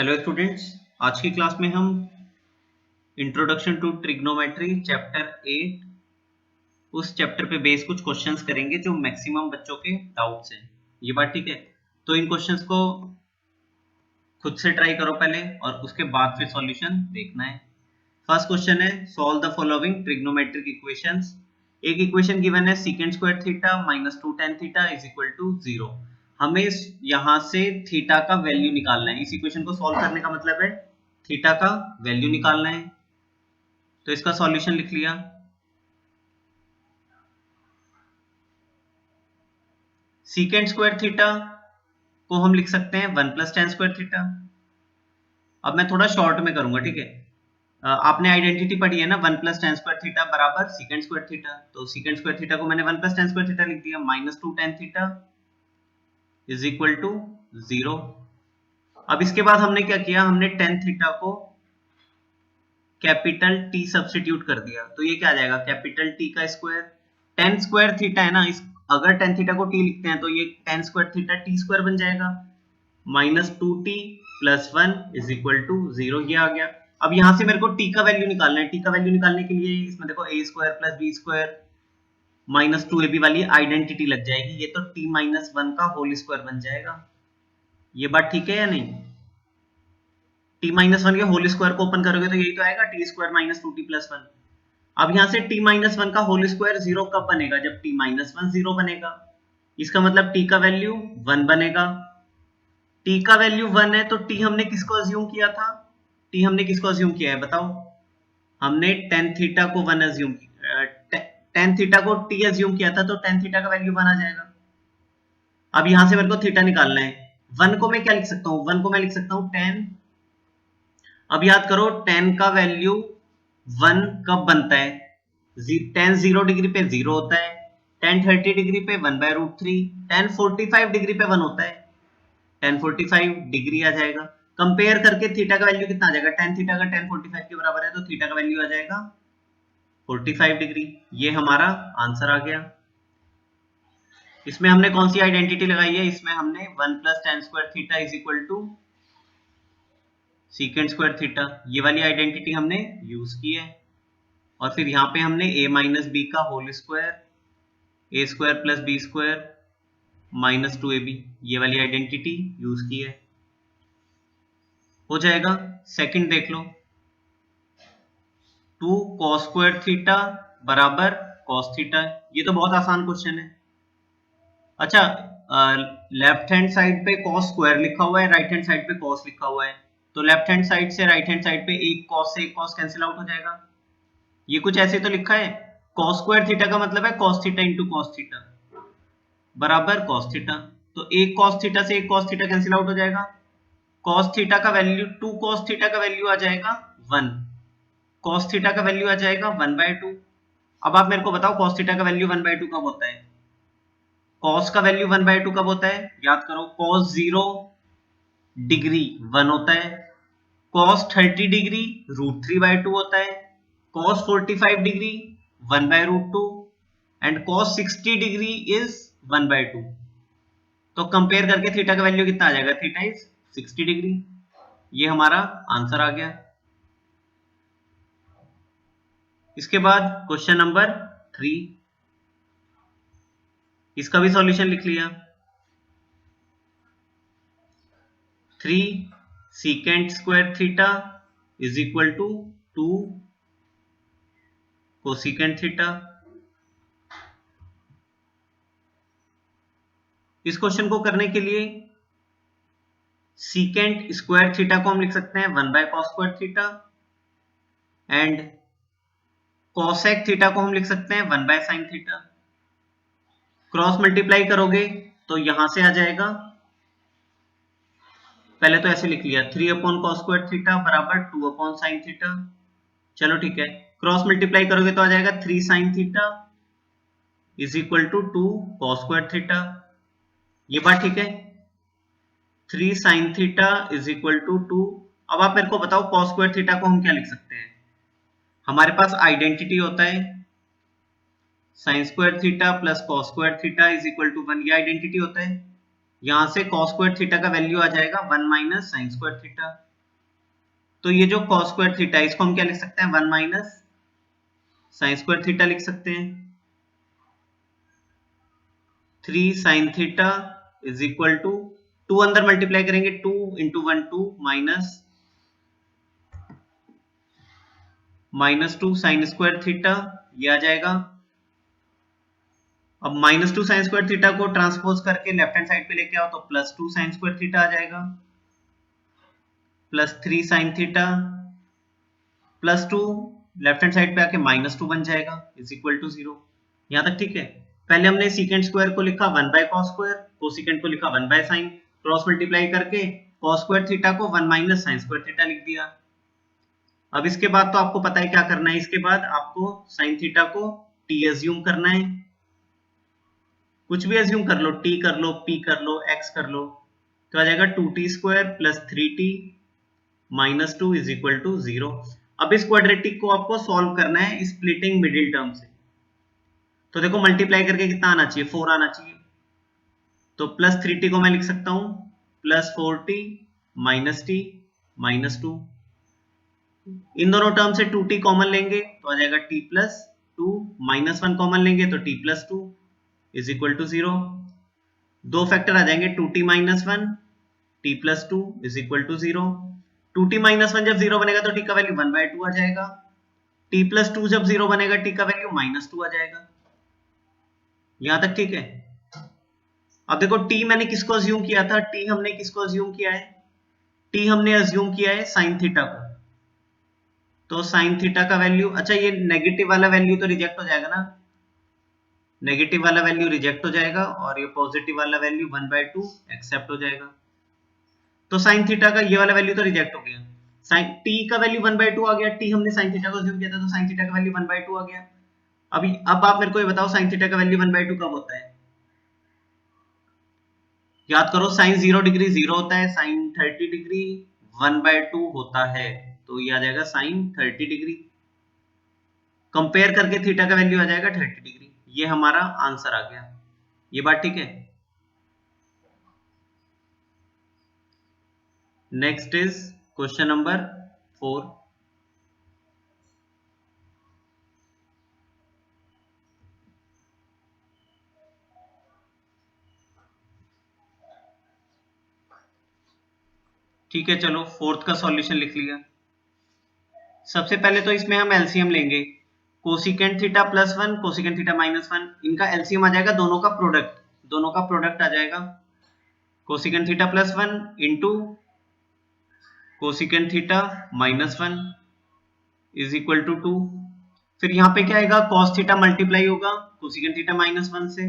Hello students, आज की class में हम इंट्रोडक्शन टू ट्रिग्नोमेट्री चैप्टर 8 उस चैप्टर पे बेस कुछ क्वेश्चंस करेंगे जो मैक्सिमम बच्चों के डाउट्स हैं। ये बात ठीक है? तो इन क्वेश्चंस को खुद से ट्राई करो पहले और उसके बाद फिर सॉल्यूशन देखना है। फर्स्ट क्वेश्चन है solve the following trigonometric equations. एक इक्वेशन गिवन है secant square theta minus 2 tan theta is equal to 0। हमें यहां से थीटा का वैल्यू निकालना है। इस इक्वेशन को सॉल्व करने का मतलब है थीटा का वैल्यू निकालना है। तो इसका सॉल्यूशन लिख लिया। सीकेंट स्क्वायर थीटा को हम लिख सकते हैं 1 प्लस tan स्क्वायर थीटा। अब मैं थोड़ा शॉर्ट में करूंगा, ठीक है? आपने आइडेंटिटी पढ़ी है ना, 1 प्लस tan स्क्वायर थीटा बराबर सीकेंट स्क्वायर थीटा। तो सीकेंट स्क्वायर थीटा को मैंने 1 प्लस tan स्क्वायर थीटा लिख दिया minus 2 tan theta is equal to 0। अब इसके बाद हमने क्या किया, हमने tan थीटा को कैपिटल T सब्स्टिट्यूट कर दिया। तो ये क्या आ जाएगा, कैपिटल T का स्क्वायर। tan स्क्वायर थीटा है ना, इस अगर tan थीटा को T लिखते हैं तो ये tan square theta T square बन जाएगा minus 2T plus 1 is equal to 0। ये आ गया। अब यहां से मेरे को T का वैल्यू निकालना है। T का वैल्यू निकालने के लिए इसमें देखो a square plus b square minus 2ab वाली आइडेंटिटी लग जाएगी। ये तो T माइनस 1 का होल स्क्वायर बन जाएगा। ये बात ठीक है या नहीं? T माइनस 1 के होल स्क्वायर को ओपन करोगे तो यही तो आएगा T square minus 2T plus 1। अब यहां से t माइनस 1 का होल स्क्वायर 0 कब बनेगा, जब t माइनस 1 0 बनेगा। इसका मतलब t का वैल्यू 1 बनेगा। t का वैल्यू 1 है तो t हमने किसको अज्यूम किया था, t हमने किसको अज्यूम किया है बताओ? हमने tan थीटा को 1 अज्यूम किया, tan थीटा को t अज्यूम किया था, तो tan थीटा का वैल्यू 1 आ जाएगा। अब यहां से मेरे को थीटा निकालना है। 1 को मैं क्या लिख सकता हूं, 1 को मैं लिख सकता हूं tan। अब याद करो tan का वैल्यू 1 कब बनता है, tan 0 डिग्री पे 0 होता है, tan 30 डिग्री पे 1/√3, tan 45 डिग्री पे 1 होता है। tan 45 डिग्री आ जाएगा। कंपेयर करके थीटा का वैल्यू कितना आ जाएगा, tan थीटा का tan 45 के बराबर है तो थीटा का वैल्यू आ जाएगा 45 डिग्री। ये हमारा आंसर आ गया। इसमें हमने कौन सी आइडेंटिटी लगाई है, इसमें हमने 1 plus tan square theta is equal to secant square theta, ये वाली आइडेंटिटी हमने यूज की है। और फिर यहाँ पे हमने a माइनस बी का whole square, A square plus B square minus 2ab, ये वाली आइडेंटिटी यूज की है। हो जाएगा। सेकंड देख लो, 2 cos स्क्वायर थीटा बराबर cos थीटा। ये तो बहुत आसान क्वेश्चन है। अच्छा, लेफ्ट हैंड साइड पे cos स्क्वायर लिखा हुआ है, राइट हैंड साइड पे cos लिखा हुआ है, तो लेफ्ट हैंड साइड से राइट हैंड साइड पे एक cos से एक cos कैंसिल आउट हो जाएगा। ये कुछ ऐसे तो लिखा है, cos स्क्वायर थीटा का मतलब है cos theta into cos theta बराबर cos थीटा। तो एक cos थीटा से एक cos थीटा कैंसिल आउट हो जाएगा। cos थीटा का वैल्यू 2 cos थीटा का वैल्यू आ जाएगा 1, cos थीटा का वैल्यू आ जाएगा 1/2। अब आप मेरे को बताओ cos थीटा का वैल्यू 1/2 कब होता है, cos का वैल्यू 1/2 कब होता है? याद करो, cos 0 डिग्री 1 होता है, cos 30 डिग्री √3/2 होता है, cos 45 degree 1/√2 and cos 60 degree is 1/2। तो कंपेयर करके थीटा का वैल्यू कितना आ जाएगा, थीटा इज 60 डिग्री। ये हमारा आंसर आ गया। इसके बाद क्वेश्चन नंबर 3, इसका भी सॉल्यूशन लिख लिया। 3 secant square theta is equal to 2 cosecant theta. इस क्वेश्चन को करने के लिए सीकेंट स्क्वायर थीटा को हम लिख सकते हैं 1/cos square theta and cosec theta को हम लिख सकते हैं 1/sin थीटा। क्रॉस मल्टीप्लाई करोगे तो यहां से आ जाएगा, पहले तो ऐसे लिख लिया 3/cos स्क्वायर थीटा बराबर 2/sin थीटा। चलो ठीक है, क्रॉस मल्टीप्लाई करोगे तो आ जाएगा 3sin theta is equal to 2 cos square theta. ये बात ठीक है, 3sin theta is equal to 2। अब आप मेरे को बताओ cos स्क्वायर थीटा को हम क्या लिख सकते हैं? हमारे पास आइडेंटिटी होता है sin square theta plus cos square theta is equal to 1, ये आइडेंटिटी होता है। यहां से cos स्क्वायर थीटा का वैल्यू आ जाएगा 1 माइनस sin स्क्वायर थीटा। तो ये जो cos स्क्वायर थीटा है इसको हम क्या लिख सकते हैं 1 माइनस साइन स्क्वायर थीटा लिख सकते हैं। 3 sine theta is equal to 2 अंदर मल्टीप्लाई करेंगे 2 into 1 2 minus 2 sine square theta ये आ जाएगा। अब माइनस 2 साइन स्क्वायर थीटा को ट्रांसपोज करके लेफ्ट हैंड साइड पे लेके आओ तो प्लस 2 साइन स्क्वायर थीटा आ जाएगा plus 3 sine theta plus 2 left hand side पे आके माइनस 2 बन जाएगा इज इक्वल टू 0। यहां तक ठीक है। पहले हमने सीकेंट स्क्वायर को लिखा 1 बाय कॉस स्क्वायर, कोसिकेंट को लिखा 1 बाय साइन, क्रॉस मल्टीप्लाई करके कॉस स्क्वायर थीटा को 1 माइनस साइन स्क्वायर थीटा लिख दिया। अब इसके बाद तो आपको पता है क्या करना है, इसके बाद आपको साइन थीटा को t एज्यूम करना है, कुछ भी एज्यूम कर लो, t कर लो, p कर लो, x कर लो, तो आ जाएगा 2t square plus 3t minus 2 is equal to 0। अब इस क्वाड्रेटिक को आपको सॉल्व करना है स्प्लिटिंग मिडिल टर्म से। तो देखो मल्टीप्लाई करके कितना आना चाहिए 4 आना चाहिए, तो प्लस 3t को मैं लिख सकता हूं plus 4t minus t minus 2। इन दोनों टर्म से 2t कॉमन लेंगे तो आ जाएगा t प्लस 2, माइनस 1 कॉमन लेंगे तो t plus 2 is equal to 0। दो फैक्टर आ जाएंगे 2t minus 1 t plus 2 is equal to 0। 2t minus 1 जब 0 बनेगा तो t का वैल्यू 1 बाय 2 आ जाएगा, t प्लस 2 जब 0 बनेगा t का वैल्यू माइनस 2 आ जाएगा। यहां तक ठीक है। अब देखो t मैंने किसको अज्यूम किया था, t हमने किसको अज्यूम किया है, t हमने अज्यूम किया है साइन थीटा को। तो साइन थीटा का वैल्यू, अच्छा ये नेगेटिव वाला वैल्यू तो रिजेक्ट हो जाएगा ना, नेगेटिव वाला वैल्यू रिजेक्ट हो जाएगा और ये पॉजिटिव वाला वैल्यू 1 बाय 2 एक्सेप्ट हो जाएगा। तो साइन थीटा का ये वाला वैल्यू तो रिजेक्ट हो गया, साइन t का वैल्यू 1 बाय 2 आ गया, t हमने साइन थीटा को अज्यूम किया था तो साइन थीटा का वैल्यू 1 बाय 2 आ गया। अभी अब आप मेरे को ये बताओ साइन थीटा का वैल्यू 1 बाय 2 कब होता है, याद करो साइन 0 डिग्री 0 होता है, साइन 30 डिग्री 1 बाय 2 होता है, तो ये आ जाएगा साइन 30 डिग्री। कंपेयर करके थीटा का वैल्यू आ जाएगा 30 डिग्री, ये हमारा आंसर आ गया। ये बात ठीक है। Next is question number 4। ठीक है चलो फोर्थ का सॉल्यूशन लिख लिया। सबसे पहले तो इसमें हम एलसीएम लेंगे, cosecant theta plus 1 cosecant theta minus 1, इनका एलसीएम आ जाएगा दोनों का प्रोडक्ट, दोनों का प्रोडक्ट आ जाएगा cosecant theta plus 1 into cosecant theta minus 1 is equal to 2। फिर यहाँ पे क्या आएगा cos थीटा मल्टीप्लाई होगा कोसिकेंट थीटा माइनस 1 से,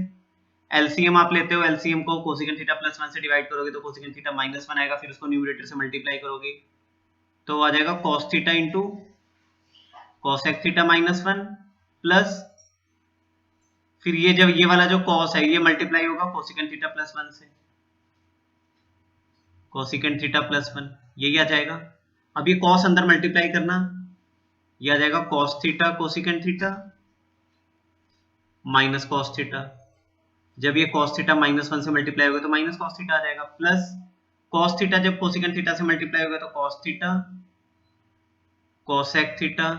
एलसीएम आप लेते हो, एलसीएम को कोसिकेंट थीटा प्लस 1 से डिवाइड करोगे तो कोसिकेंट थीटा माइनस 1 आएगा, फिर उसको न्यूमरेटर से मल्टीप्लाई करोगे तो आ जाएगा cos theta into cosec theta minus 1 plus, फिर ये जब ये वाला जो cos है ये मल्टीप्लाई होगा कोसिकेंट थीटा प्लस 1 से, कोसिकेंट थीटा प्लस 1 यही आ जाएगा। अब ये cos अंदर मल्टीप्लाई करना, ये आ जाएगा cos theta cosecant theta minus cos theta, जब ये cos थीटा माइनस 1 से मल्टीप्लाई होगा तो माइनस cos थीटा आ जाएगा, प्लस cos थीटा जब कोसिकेंट थीटा से मल्टीप्लाई होगा तो cos थीटा cosec थीटा,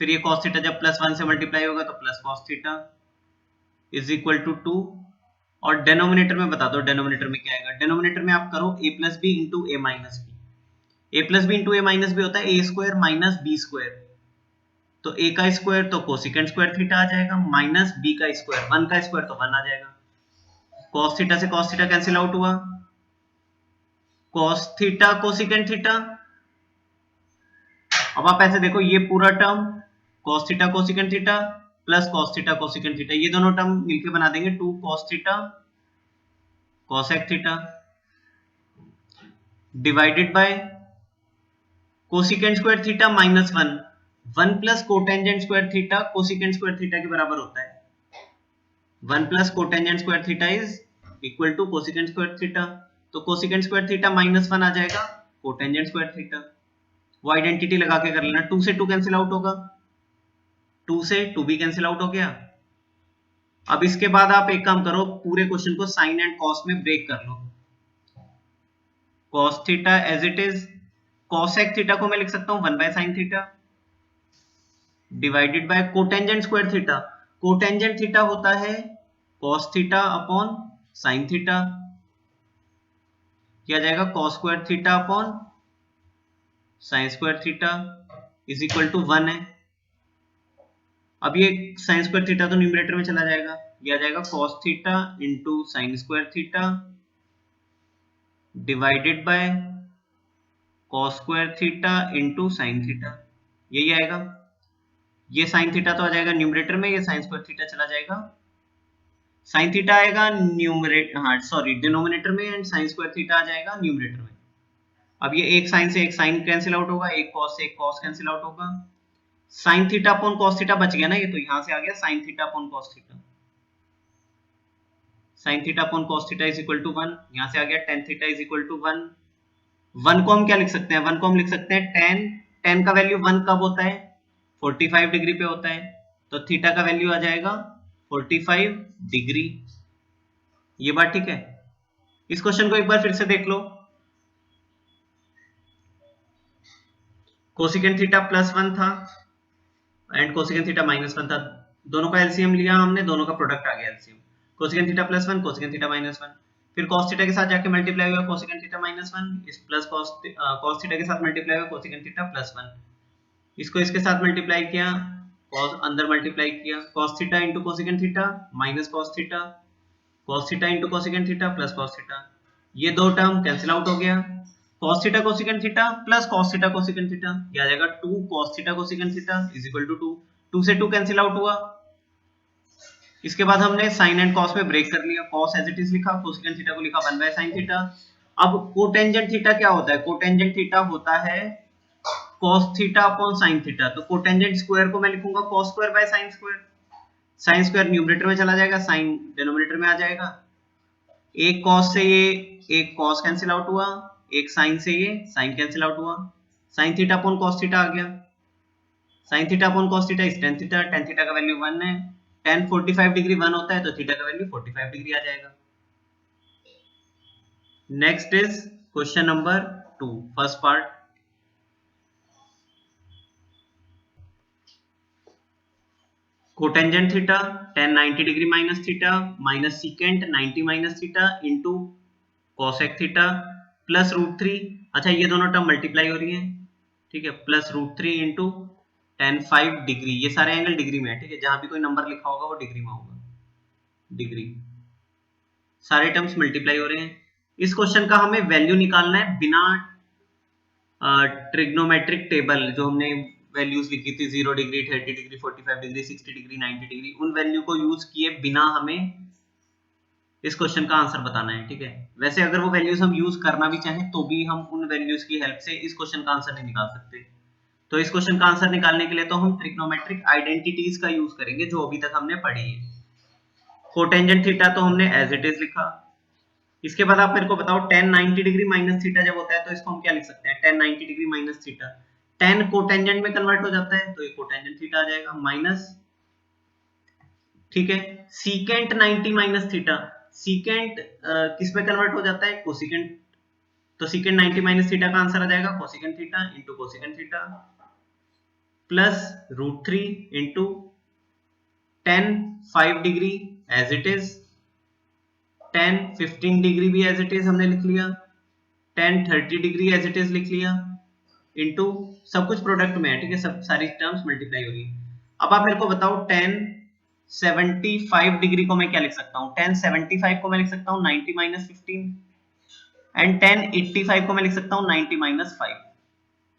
फिर ये cos थीटा जब प्लस 1 से मल्टीप्लाई होगा तो plus cos theta is equal to 2। और डेनोमिनेटर में बता दो डेनोमिनेटर में क्या आएगा, डेनोमिनेटर में आप करो a plus B into A minus B, A plus B into A minus B होता है A square minus B square, तो a का स्क्वायर तो कोसिकेंट स्क्वायर थीटा आ जाएगा माइनस b का स्क्वायर, 1 का स्क्वायर तो 1 आ जाएगा, cos थीटा से cos थीटा कैंसिल आउट हुआ, cos थीटा कोसिकेंट थीटा। अब आप ऐसे देखो ये पूरा term cos theta cosecant theta plus cos theta cosecant theta, ये दोनों टर्म मिलके बना देंगे 2 cos theta cosec theta divided by cosecant square theta minus 1, 1 plus cotangent square theta cosecant square theta के बराबर होता है, 1 plus cotangent square theta is equal to cosecant square theta, तो कोसिकेंट स्क्वायर थीटा माइनस 1 आ जाएगा cotangent square theta, वो identity लगा के कर लेना, 2 से 2 कैंसिल आउट होगा, 2 से 2 भी कैंसिल आउट हो गया। अब इसके बाद आप एक काम करो पूरे क्वेश्चन को साइन एंड कॉस में ब्रेक कर लो, cos theta as it is cosec theta को मैं लिख सकता हूँ 1 by sine theta divided by cotangent square theta. Cotangent theta होता है cos theta upon sine theta, किया जाएगा cos square theta upon sine square theta is equal to 1 है। अब ये साइन स्क्वायर थीटा तो न्यूमरेटर में चला जाएगा, ये आ जाएगा cos theta into sine square theta divided bye cos square theta into sine theta, यही आएगा। ये साइन थीटा तो आ जाएगा न्यूमरेटर में, ये साइन स्क्वायर थीटा चला जाएगा, साइन थीटा आएगा डिनोमिनेटर में एंड साइन स्क्वायर थीटा आ जाएगा न्यूमरेटर में। अब ये एक साइन से एक साइन कैंसिल आउट होगा, एक कॉस से एक कॉस कैंसिल आउट होगा, sine theta upon cos theta बच गया ना, ये तो यहां से आ गया sine theta upon cos theta, sine theta upon cos theta is equal to 1, यहां से आ गया tan theta is equal to 1। 1 को हम क्या लिख सकते हैं, 1 को हम लिख सकते हैं tan का वैल्यू 1 कब होता है, 45 डिग्री पे होता है, तो थीटा का वैल्यू आ जाएगा 45 डिग्री। ये बात ठीक है। इस क्वेश्चन को एक बार फिर से देख लो, कोसिकेंट थीटा +1 था एंड कोसिकेंट थीटा -1 था, दोनों का एलसीएम लिया हमने, दोनों का प्रोडक्ट आ गया LCM, cosecant theta +1 cosecant theta -1, फिर cos थीटा के साथ जाके मल्टीप्लाई हुआ कोसिकेंट थीटा -1, इस प्लस cos थीटा के साथ मल्टीप्लाई हुआ कोसिकेंट थीटा +1, इसको इसके साथ मल्टीप्लाई किया, cos अंदर मल्टीप्लाई किया, cos theta into cosecant theta minus cos theta, cos theta into cosecant theta plus cos theta, ये दो टर्म कैंसिल आउट हो गया, cos theta cosecant theta plus cos theta cosecant theta, ये आ जाएगा 2 cos theta cosecant theta is equal to 2, 2 से 2 cancel out हुआ। इसके बाद हमने साइन एंड कॉस में ब्रेक कर लिया, cos एज इट इज लिखा, कोसिकेंट थीटा को लिखा 1 बाय sin थीटा। अब कोटेंजेंट थीटा क्या होता है, कोटेंजेंट थीटा होता है cos theta upon sin theta, तो कोटेंजेंट स्क्वायर को मैं लिखूंगा cos square by sin square, sin square numerator में चला जाएगा, sin डिनोमिनेटर में आ जाएगा, एक cos से ये एक cos कैंसिल आउट हुआ, एक sin से ये sin कैंसिल आउट हुआ, sin theta upon cos theta आ गया, sin theta upon cos theta is tan theta, tan theta का वैल्यू 1 है, tan 45 डिग्री 1 होता है तो थीटा का वैल्यू 45 डिग्री आ जाएगा। Next is question number 2 first part, cotangent theta tan 90 degree minus theta minus secant 90 minus theta into cosec theta plus √3, अच्छा ये दोनों टर्म मल्टीप्लाई हो रही है, ठीक है, प्लस √3 इंटू tan 5 डिग्री, ये सारे एंगल डिग्री में है, ठीक है, जहां भी कोई नंबर लिखा होगा वो डिग्री में होगा, डिग्री, सारे टर्म्स मल्टीप्लाई हो रहे हैं। इस क्वेश्चन का हमें वैल्यू निकालना है बिना ट्रिग्नोमेट्रिक टेबल, जो हमने वैल्यूज लिखी थी 0 degree 30 degree 45 degree 60 degree 90 degree, उन वैल्यू को यूज किए बिना हमें इस क्वेश्चन का आंसर बताना है, ठीक है। वैसे अगर वो वैल्यूज हम यूज करना भी चाहें तो भी हम उन वैल्यूज की हेल्प से इस क्वेश्चन का आंसर नहीं निकाल सकते, तो इस क्वेश्चन का आंसर निकालने के लिए तो हम ट्रिग्नोमेट्रिक आइडेंटिटीज का यूज करेंगे जो अभी तक हमने पढ़ी है। कोटेंजेंट थीटा तो हमने एज इट इज लिखा, इसके बाद आप मेरे को बताओ tan 90 डिग्री माइनस थीटा जब होता है तो इसको हम क्या लिख सकते हैं, tan 90 degree minus theta, tan cotangent में कन्वर्ट हो जाता है तो ये कोटेंजेंट थीटा आ जाएगा माइनस, ठीक है, सीकेंट 90 माइनस थीटा, सीकेंट किस में कन्वर्ट हो जाता है, कोसिकेंट, तो सीकेंट 90 माइनस थीटा का आंसर आ जाएगा cosecant theta into cosecant theta plus √3 into tan 5 degree as it is, tan 15 degree भी एज इट इज हमने लिख लिया, tan 30 degree as it is लिख लिया, इनटू सब कुछ प्रोडक्ट में है, ठीक है, सब सारी टर्म्स मल्टीप्लाई हो रही है। अब आप मेरे को बताओ tan 75 डिग्री को मैं क्या लिख सकता हूँ, tan 75 को मैं लिख सकता हूँ 90 माइनस 15 एंड tan 85 को मैं लिख सकता हूँ 90 माइनस 5,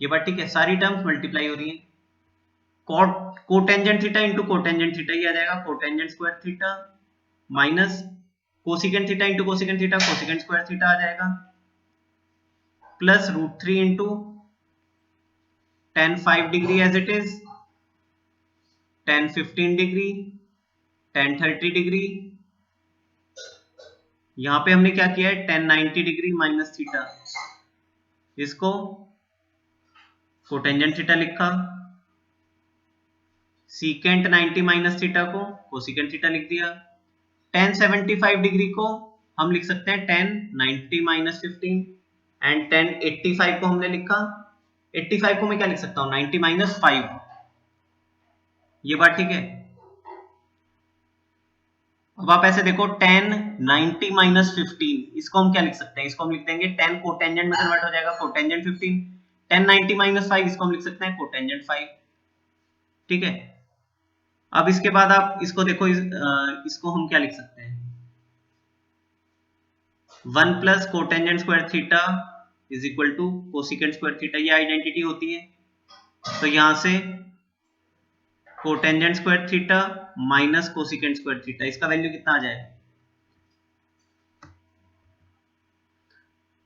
ये बात ठीक है, सारी टर्म्स मल्टीप्लाई हो रही है। Cotangent theta into cotangent theta, ये आ जाएगा cotangent square theta minus cosecant theta into cosecant theta, cosecant square theta आ जाएगा plus √3 into tan 5 degree as it is, tan 15 degree, tan 30 degree, यहां पे हमने क्या किया है tan 90 डिग्री माइनस थीटा, इसको कोटेंजेंट थीटा लिखा, सीकेंट 90 माइनस थीटा को कोसिकेंट थीटा लिख दिया, tan 75 डिग्री को हम लिख सकते हैं tan 90 माइनस 15 एंड tan 85 को हमने लिखा 85 को मैं क्या लिख सकता हूँ 90 माइनस 5, ये बात ठीक है। अब आप ऐसे देखो 10 90 माइनस 15, इसको हम क्या लिख सकते हैं, इसको हम लिख देंगे 10 कोटेंजेंट में कन्वर्ट हो जाएगा कोटेंजेंट 15, 10 90 माइनस 5 इसको हम लिख सकते हैं कोटेंजेंट 5, ठीक है। अब इसके बाद आप इसको देखो, इसको हम क्या लिख सकते हैं 1 plus cotangent square theta is equal to cosecant square theta, ये आइडेंटिटी होती है। तो यहां से cotangent square theta minus cosecant square theta, इसका वैल्यू कितना आ जाएगा,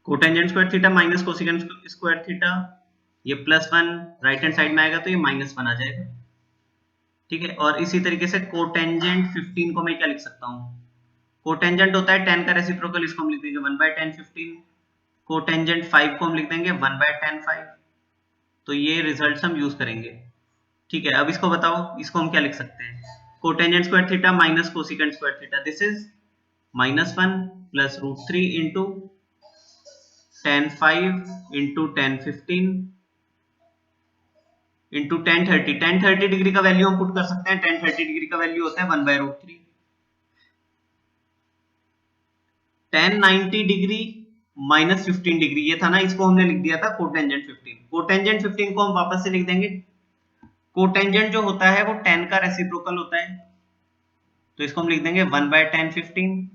cotangent square theta minus cosecant square theta, ये +1 राइट हैंड साइड में आएगा तो ये -1 आ जाएगा, ठीक है। और इसी तरीके से कोटेंजेंट 15 को मैं क्या लिख सकता हूँ, कोटेंजेंट होता है 10 का रेसिप्रोकल, इसको हम लिख देंगे 1/10 15, कोटेंजेंट 5 को हम लिख देंगे 1/10 5, तो ये रिजल्ट्स हम यूज करेंगे, ठीक है। अब इसको बताओ, इसको हम क्या लिख सकते हैं, cotangent square theta minus cosecant square theta, this is -1 plus √3 into tan 5 into tan 15 into tan 30, tan 30 degree का वैल्यू हम पुट कर सकते हैं, tan 30 डिग्री का वैल्यू होता है 1/√3, tan 90 डिग्री माइनस 15 डिग्री, ये था ना, इसको हमने लिख दिया था कोटेंजेंट 15, कोटेंजेंट 15 को हम वापस से लिख देंगे, कोटेंजेंट जो होता है वो tan का रेसिप्रोकल होता है, तो इसको हम लिख देंगे 1/tan 15,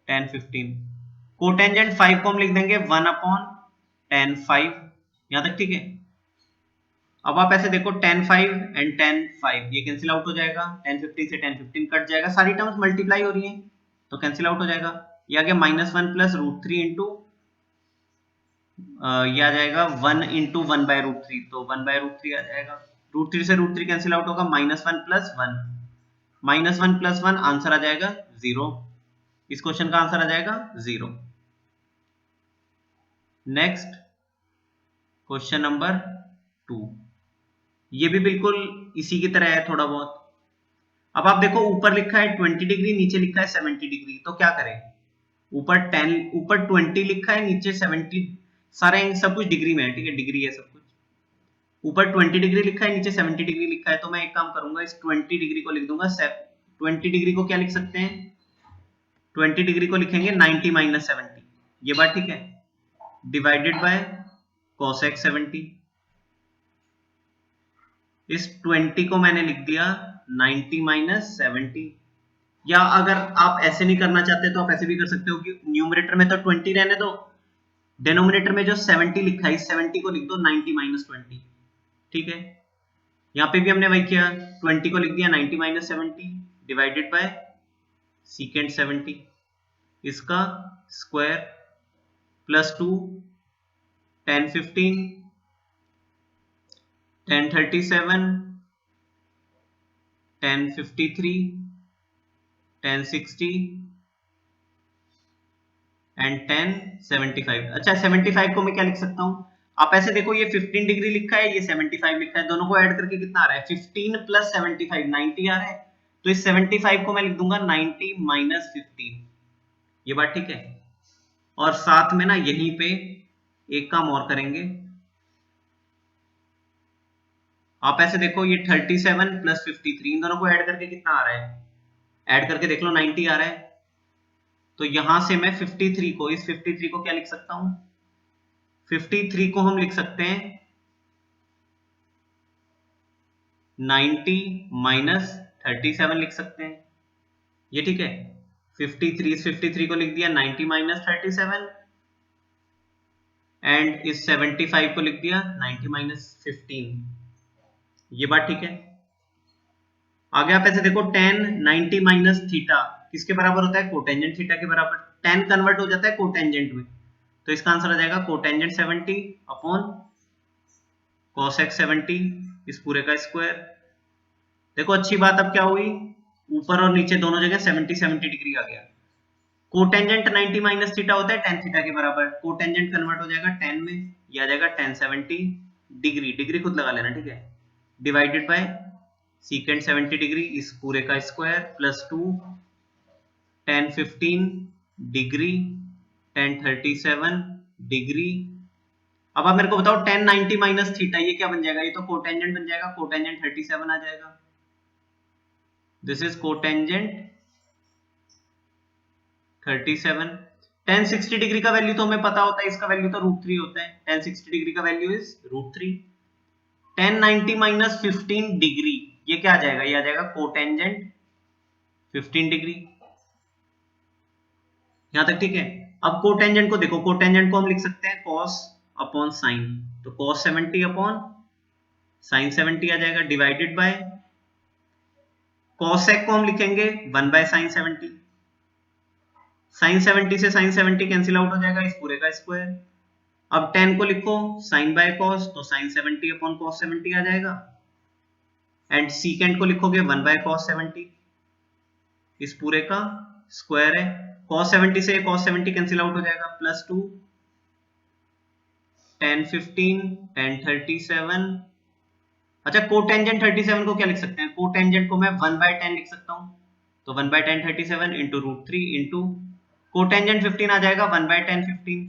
tan 15, कोटेंजेंट 5 को हम लिख देंगे 1/tan 5, यहां तक ठीक है। अब आप ऐसे देखो tan 5 एंड tan 5 ये कैंसिल आउट हो जाएगा, tan 15 से tan 15 कट जाएगा, सारी टर्म्स मल्टीप्लाई हो रही हैं तो कैंसिल आउट हो जाएगा, ये आ गया -1 प्लस √3 इंटू ये आ जाएगा 1 इंटू 1/√3, तो 1/√3 आ जाएगा, √3 से √3 कैंसिल आउट होगा, -1 प्लस 1, -1 प्लस 1 आंसर आ जाएगा 0, इस क्वेश्चन का आंसर आ जाएगा 0। नेक्स्ट क्वेश्चन नंबर 2, ये भी बिल्कुल इसी की तरह है थोड़ा बहुत। अब आप देखो ऊपर लिखा है 20 डिग्री, नीचे लिखा है 70 डिग्री, तो क्या करें, ऊपर 20 लिखा है, नीचे 70, सारे सब कुछ डिग्री में है, ठीक है, डिग्री है सब कुछ, ऊपर 20 डिग्री लिखा है, नीचे 70 डिग्री लिखा है, तो मैं एक काम करूंगा, इस 20 डिग्री को लिख दूंगा 20 डिग्री को क्या लिख सकते हैं, 20 डिग्री को लिखेंगे 90 माइनस 70, ये बात ठीक है, डिवाइडेड बाय cosec 70, इस 20 को मैंने लिख दिया 90 माइनस 70, या अगर आप ऐसे नहीं करना चाहते तो आप ऐसे भी कर सकते हो कि न्यूमरेटर में तो 20 रहने दो, डिनोमिनेटर में जो 70 लिखा है इस 70 को लिख दो 90 माइनस 20, ठीक है। यहाँ पे भी हमने वही किया, 20 को लिख दिया 90 माइनस 70 डिवाइडेड बाय सीकेंट 70, इसका square +2 tan 15 tan 37 tan 53 tan 60 and tan 75। अच्छा 75 को मैं क्या लिख सकता हूँ, आप ऐसे देखो ये 15 डिग्री लिखा है, ये 75 लिखा है, दोनों को ऐड करके कितना आ रहा है 15 प्लस 75 90 आ रहा है, तो इस 75 को मैं लिख दूंगा 90 माइनस 15, ये बात ठीक है। और साथ में ना यहीं पे एक काम और करेंगे, आप ऐसे देखो ये 37 प्लस 53 इन दोनों को ऐड करके कितना आ रहा है, ऐड करके देख लो 90 आ रहा है, तो यहां से मैं 53 को, इस 53 को क्या लिख सकता हूं, 53 को हम लिख सकते हैं 90 माइनस 37 लिख सकते हैं, ये ठीक है। 53 को लिख दिया 90 माइनस 37 एंड इस 75 को लिख दिया 90 माइनस 15, ये बात ठीक है। आगे आप ऐसे देखो tan 90 माइनस थीटा किसके बराबर होता है, कोटेंजेंट थीटा के बराबर, tan कन्वर्ट हो जाता है कोटेंजेंट में, तो इसका आंसर आ जाएगा कोटेंजेंट 70 अपॉन cosec 70, इस पूरे का स्क्वायर। देखो अच्छी बात अब क्या हुई, ऊपर और नीचे दोनों जगह 70 डिग्री आ गया, कोटेंजेंट 90 माइनस थीटा होता है tan थीटा के बराबर, कोटेंजेंट कन्वर्ट हो जाएगा tan में, ये आ जाएगा tan 70 डिग्री, डिग्री खुद लगा लेना, ठीक है, डिवाइडेड बाय सीकेंट 70 डिग्री, इस पूरे का square +2 tan 15 degree, tan 37 degree. अब आप मेरे को बताओ tan 90 माइनस थीटा ये क्या बन जाएगा? ये तो कोटेंजेंट बन जाएगा, कोटेंजेंट 37 आ जाएगा। This is cotangent 37। tan 60 degree का वैल्यू तो हमें पता होता है, इसका वैल्यू तो √3 होता है। tan 60 डिग्री का value is √3। tan 90 minus 15 degree ये क्या आ जाएगा? ये आ जाएगा कोटेंजेंट 15 डिग्री। यहां तक ठीक है। अब कोटेंजेंट को देखो, कोटेंजेंट को हम लिख सकते हैं cos अपॉन साइन, तो cos 70 अपॉन साइन 70 आ जाएगा, डिवाइडेड बाय cosec को हम लिखेंगे 1 बाय साइन 70। साइन 70 से साइन 70 कैंसिल आउट हो जाएगा, इस पूरे का स्क्वायर। अब tan को लिखो साइन बाय cos, तो साइन 70 अपॉन cos 70 आ जाएगा। एंड सीकेंट को लिखोगे 1 बाय cos 70, इस पूरे का स्क्वायर है। cos 70 से cos 70 कैंसिल आउट हो जाएगा, +2 tan 15 tan 37। अच्छा, कोटेंजेंट 37 को क्या लिख सकते हैं? कोटेंजेंट को मैं 1 बाय 10 लिख सकता हूं, तो 1 बाय 10 37 इंटू √3 इंटू कोटेंजेंट 15 आ जाएगा 1 बाय 10 15।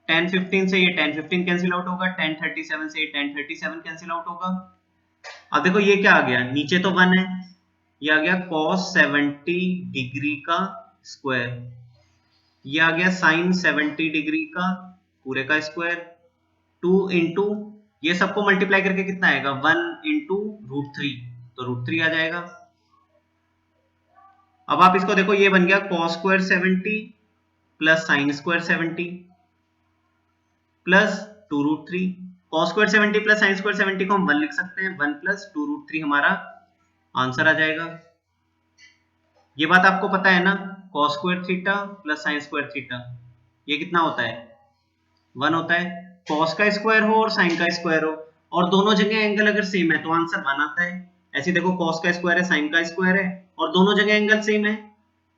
tan 15 से ये tan 15 कैंसिल आउट होगा, tan 37 से ये tan 37 कैंसिल आउट होगा। अब देखो ये क्या आ गया, नीचे तो 1 है, ये आ गया cos 70 डिग्री का स्क्वायर, ये आ गया sin 70 डिग्री का पूरे का स्क्वायर, 2 इंटू ये सबको मल्टीप्लाई करके कितना आएगा 1 इंटू √3, तो √3 आ जाएगा। अब आप इसको देखो, ये बन गया cos square 70 plus sin square 70 plus 2√3। cos square 70 plus sin square 70 को हम 1 लिख सकते हैं, 1 प्लस 2√3 हमारा आंसर आ जाएगा। ये बात आपको पता है ना, cos square theta plus sin square theta ये कितना होता है? 1 होता है। cos का स्क्वायर हो और sin का स्क्वायर हो और दोनों जगह एंगल अगर सेम है तो आंसर 1 आता है। ऐसे देखो cos का स्क्वायर है, sin का स्क्वायर है और दोनों जगह एंगल सेम है,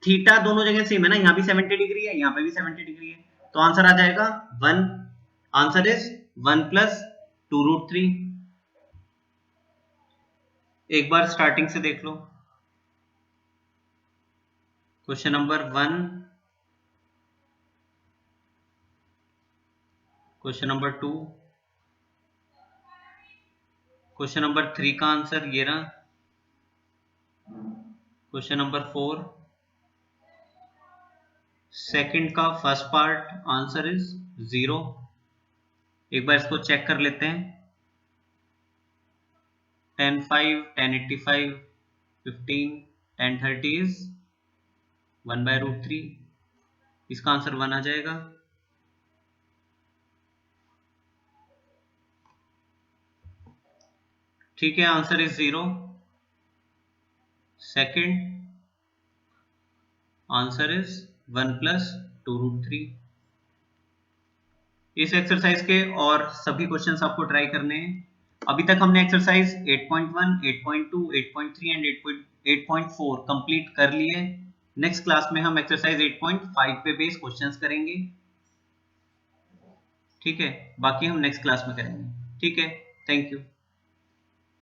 थीटा दोनों जगह सेम है ना, यहाँ भी 70 डिग्री है, यहाँ पे भी 70 डिग्री है, तो आंसर आ जाएगा 1। Answer is 1 plus 2√3। एक बार स्टार्टिंग से देख लो। Question number 1, question number 2, question number 3 का आंसर ये रहा, क्वेश्चन नंबर 4, सेकंड का फर्स्ट पार्ट आंसर इज 0। एक बार इसको चेक कर लेते हैं, tan 5 tan 85 15 tan 30 is 1 bye √3, इसका आंसर 1 आ जाएगा। ठीक है, answer is 0। Second answer is 1 plus 2√3। इस एक्सरसाइज के और सभी क्वेश्चंस आपको ट्राई करने हैं। अभी तक हमने एक्सरसाइज 8.1, 8.2, 8.3 एंड 8.4 कंप्लीट कर लिए। नेक्स्ट क्लास में हम एक्सरसाइज 8.5 पे बेस क्वेश्चंस करेंगे। ठीक है, बाकी हम नेक्स्ट क्लास में करेंगे। ठीक है, थैंक यू।